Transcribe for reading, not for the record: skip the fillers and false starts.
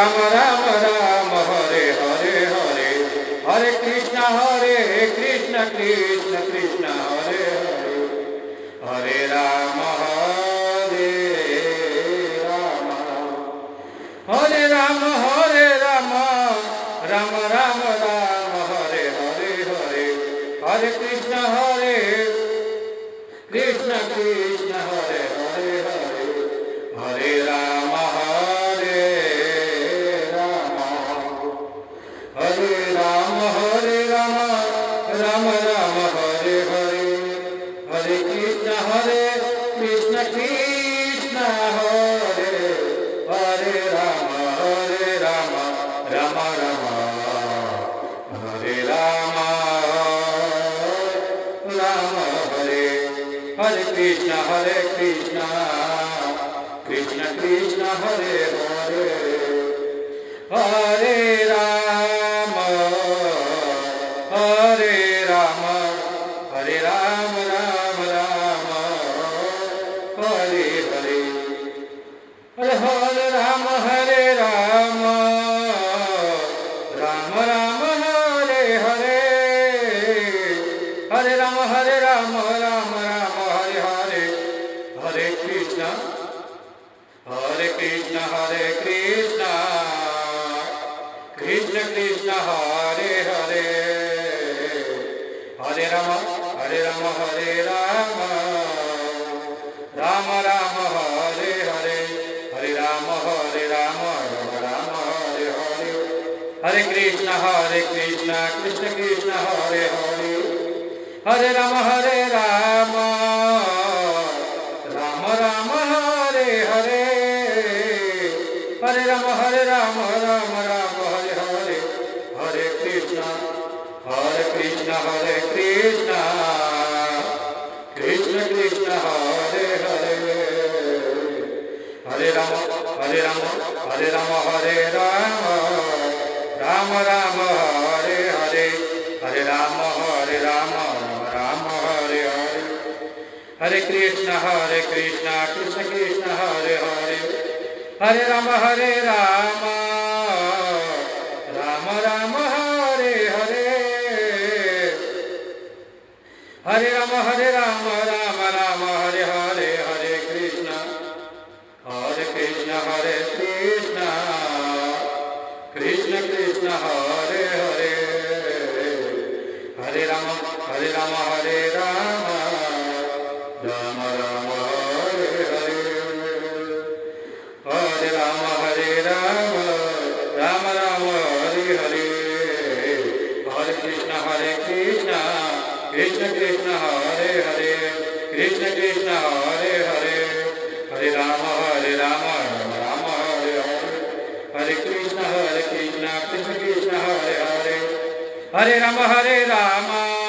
Ram Ram Ram Hare Hare Hare Hare Krishna Krishna Krishna Hare Hare Hare Rama Hare Rama Rama Rama Rama Hare Hare Hare Hare Krishna Krishna Hare Hare Hare Hare Rama Hare Rama Rama Rama Hare Hare Hare Krishna Krishna Hare Hare Rama Rama Rama Hare Rama Rama Hare Hare Krishna Krishna Hare Hare Hare Rama Hare Rama Rama Rama Hare Hare Hare Hare Rama Rama Rama Hare Hare Hare Rama Rama Rama Hare Hare Hare Krishna Krishna Krishna Hare Hare Hare Rama Hare Rama Rama Rama Hare Hare Hare Rama Rama Rama Hare Hare Hare Krishna Krishna Hare Hare Hare Rama Rama Rama Rama Hare Hare Hare Rama Rama Rama Hare Hare Hare Krishna Krishna Krishna Hare Hare Hare Rama Hare Rama Rama Rama Hare Hare Hare Rama Rama Rama Hare Hare Hare Krishna Krishna Hare Hare Hare Rama Rama Rama Hare Hare Hare Rama Rama Rama Hare Hare Hare Krishna Krishna Hare Hare Hare Rama Rama Rama Hare Hare Hare Rama Rama Rama Hare Hare Hare Krishna Krishna Hare Hare Krishna Hare Hare Hare Rama Rama Rama Hare Hare Hare Krishna Krishna Hare Hare Hare Rama Rama